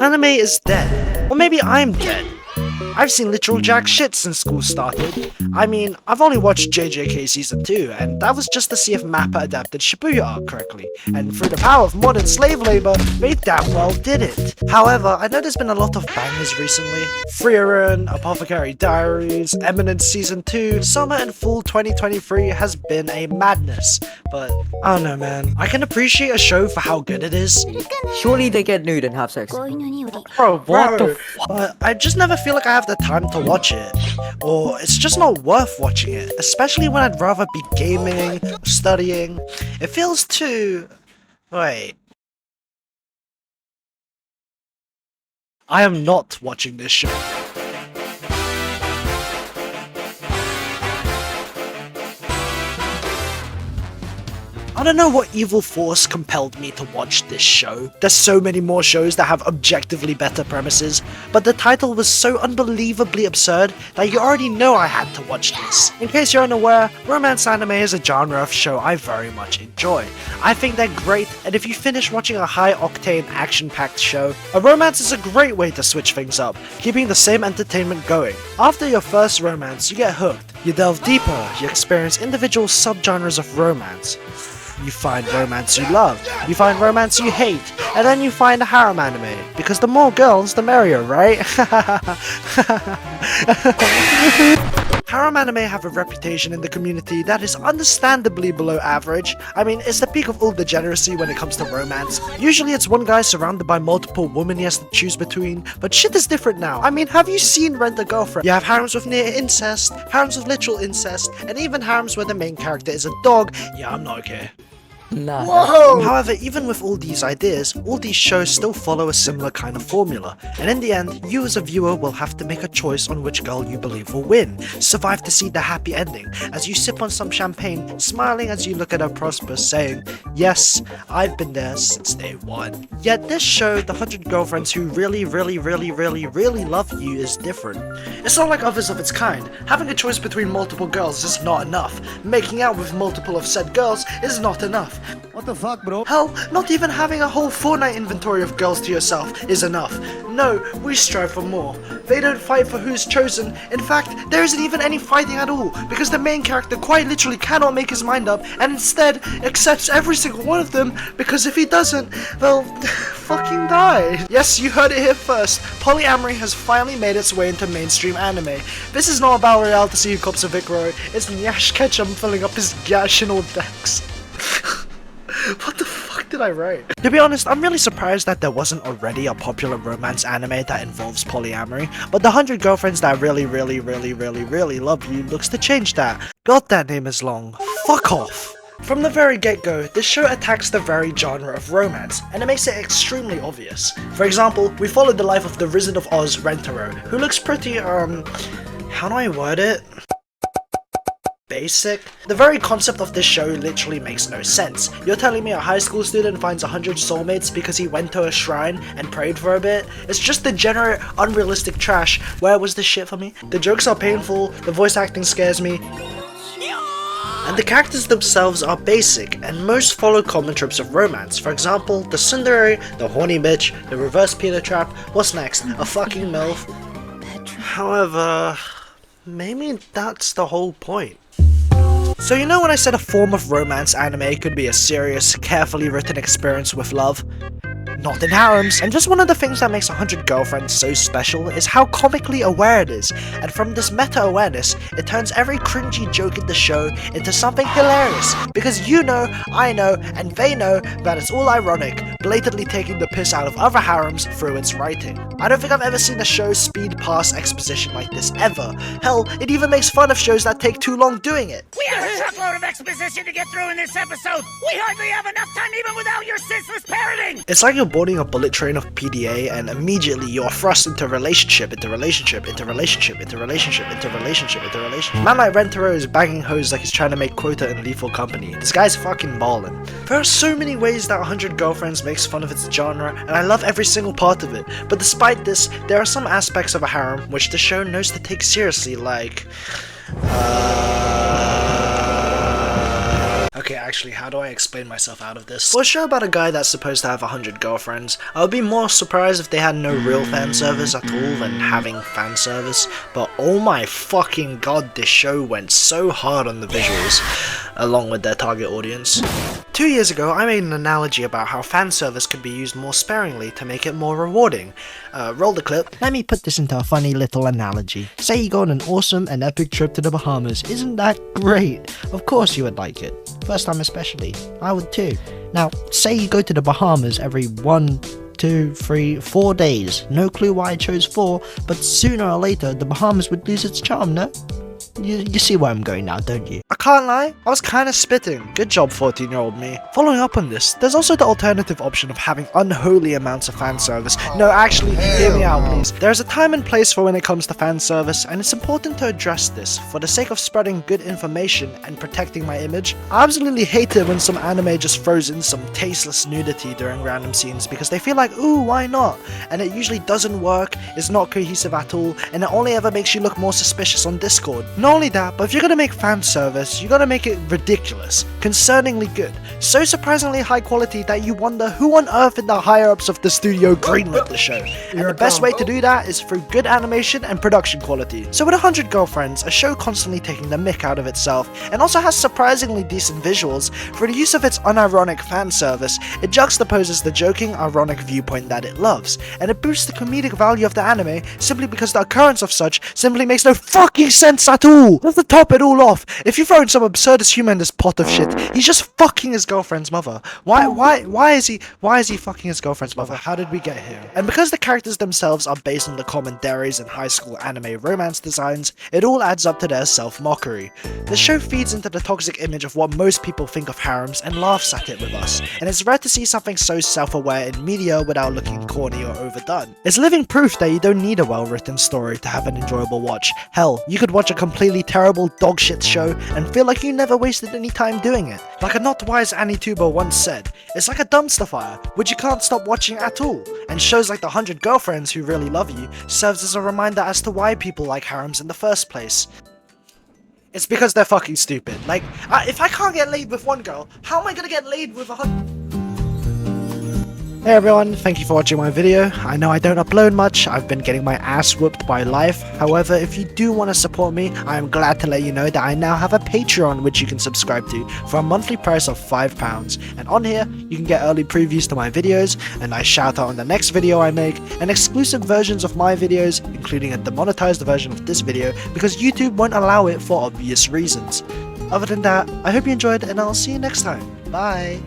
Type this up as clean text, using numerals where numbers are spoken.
Anime is dead. Or maybe I'm dead. I've seen literal jack shit since school started. I mean, I've only watched JJK Season 2, and that was just to see if MAPPA adapted Shibuya arc correctly, and through the power of modern slave labor, they damn well did it. However, I know there's been a lot of bangers recently. Frieren, Apothecary Diaries, Eminence Season 2, summer and fall 2023 has been a madness, but I don't know, man. I can appreciate a show for how good it is. Surely they get nude and have sex. Bro, what the fuck? But I just never feel like I have the time to watch it. Or it's just not worth watching it. Especially when I'd rather be gaming, or studying. It feels too... Wait. I am not watching this show. I don't know what evil force compelled me to watch this show. There's so many more shows that have objectively better premises, but the title was so unbelievably absurd that you already know I had to watch this. In case you're unaware, romance anime is a genre of show I very much enjoy. I think they're great, and if you finish watching a high-octane, action-packed show, a romance is a great way to switch things up, keeping the same entertainment going. After your first romance, you get hooked. You delve deeper, you experience individual subgenres of romance. You find romance you love, you find romance you hate, and then you find a harem anime, because the more girls, the merrier, right? Harem anime have a reputation in the community that is understandably below average. I mean, it's the peak of all degeneracy when it comes to romance. Usually it's one guy surrounded by multiple women he has to choose between, but shit is different now. I mean, have you seen Rent a Girlfriend? You have harems with near incest, harems with literal incest, and even harems where the main character is a dog. Yeah, I'm not okay. Nah. Whoa! However, even with all these ideas, all these shows still follow a similar kind of formula, and in the end, you as a viewer will have to make a choice on which girl you believe will win. Survive to see the happy ending, as you sip on some champagne, smiling as you look at her prosper, saying, yes, I've been there since day one. Yet this show, The 100 Girlfriends Who Really Love You, is different. It's not like others of its kind. Having a choice between multiple girls is not enough. Making out with multiple of said girls is not enough. What the fuck, bro? Hell, not even having a whole Fortnite inventory of girls to yourself is enough. No, we strive for more. They don't fight for who's chosen. In fact, there isn't even any fighting at all, because the main character quite literally cannot make his mind up, and instead accepts every single one of them, because if he doesn't, well, fucking die. Yes, you heard it here first. Polyamory has finally made its way into mainstream anime. This is not a battle royale to see who cops a Vicro, it's Nyash Ketchum filling up his gash in all decks. What the fuck did I write? To be honest, I'm really surprised that there wasn't already a popular romance anime that involves polyamory, but The 100 Girlfriends That Really Love You looks to change that. God, that name is long. Fuck off. From the very get-go, this show attacks the very genre of romance, and it makes it extremely obvious. For example, we follow the life of the Wizard of Oz, Rentaro, who looks pretty, how do I word it? Basic. The very concept of this show literally makes no sense. You're telling me a high school student finds 100 soulmates because he went to a shrine and prayed for a bit? It's just degenerate, unrealistic trash. Where was this shit for me? The jokes are painful, the voice acting scares me, and the characters themselves are basic, and most follow common tropes of romance. For example, the tsundere, the horny bitch, the reverse peanut trap. What's next? A fucking MILF? However, maybe that's the whole point. So you know when I said a form of romance anime could be a serious, carefully written experience with love? Not in harems. And just one of the things that makes 100 Girlfriends so special is how comically aware it is, and from this meta-awareness, it turns every cringy joke in the show into something hilarious, because you know, I know, and they know that it's all ironic, blatantly taking the piss out of other harems through its writing. I don't think I've ever seen a show speed past exposition like this ever. Hell, it even makes fun of shows that take too long doing it. We have a truckload of exposition to get through in this episode! We hardly have enough time even without your senseless parroting! It's like you're boarding a bullet train of PDA and immediately you're thrust into relationship. Man like Rentaro is banging hoes like he's trying to make quota in Lethal Company. This guy's fucking ballin'. There are so many ways that 100 Girlfriends makes fun of its genre, and I love every single part of it. But despite this, there are some aspects of a harem which the show knows to take seriously, like... Okay, actually, how do I explain myself out of this? For a show about a guy that's supposed to have 100 girlfriends, I would be more surprised if they had no real fan service at all than having fan service, but oh my fucking god, this show went so hard on the visuals, along with their target audience. 2 years ago, I made an analogy about how fan service could be used more sparingly to make it more rewarding. Roll the clip. Let me put this into a funny little analogy. Say you go on an awesome and epic trip to the Bahamas. Isn't that great? Of course you would like it. First time especially. I would too. Now, say you go to the Bahamas every 1, 2, 3, 4 days. No clue why I chose 4, but sooner or later the Bahamas would lose its charm, no? You see where I'm going now, don't you? I can't lie, I was kinda spitting. Good job, 14-year-old me. Following up on this, there's also the alternative option of having unholy amounts of fan service. No, actually, hear me out please. There's a time and place for when it comes to fan service, and it's important to address this for the sake of spreading good information and protecting my image. I absolutely hate it when some anime just throws in some tasteless nudity during random scenes because they feel like, ooh, why not? And it usually doesn't work, it's not cohesive at all, and it only ever makes you look more suspicious on Discord. Not only that, but if you're gonna make fan service, you gotta make it ridiculous, concerningly good, so surprisingly high quality that you wonder who on earth in the higher ups of the studio greenlit the show. And the best way to do that is through good animation and production quality. So with 100 Girlfriends, a show constantly taking the mick out of itself, and also has surprisingly decent visuals, for the use of its unironic fan service, it juxtaposes the joking, ironic viewpoint that it loves, and it boosts the comedic value of the anime simply because the occurrence of such simply makes no fucking sense at all. Just to top it all off, if you throw in some absurdist humor in this pot of shit, he's just fucking his girlfriend's mother. Why is he fucking his girlfriend's mother? How did we get here? And because the characters themselves are based on the commentaries and high school anime romance designs, it all adds up to their self-mockery. The show feeds into the toxic image of what most people think of harems and laughs at it with us, and it's rare to see something so self-aware in media without looking corny or overdone. It's living proof that you don't need a well-written story to have an enjoyable watch. Hell, you could watch a completely terrible dogshit show and feel like you never wasted any time doing it. Like a not wise AniTuber once said, it's like a dumpster fire, which you can't stop watching at all, and shows like the 100 Girlfriends Who Really Love You serves as a reminder as to why people like harems in the first place. It's because they're fucking stupid. Like, if I can't get laid with one girl, how am I gonna get laid with 100? Hey everyone, thank you for watching my video. I know I don't upload much, I've been getting my ass whooped by life. However, if you do want to support me, I am glad to let you know that I now have a Patreon which you can subscribe to for a monthly price of £5. And on here, you can get early previews to my videos, a nice shout out on the next video I make, and exclusive versions of my videos, including a demonetized version of this video because YouTube won't allow it for obvious reasons. Other than that, I hope you enjoyed and I'll see you next time. Bye!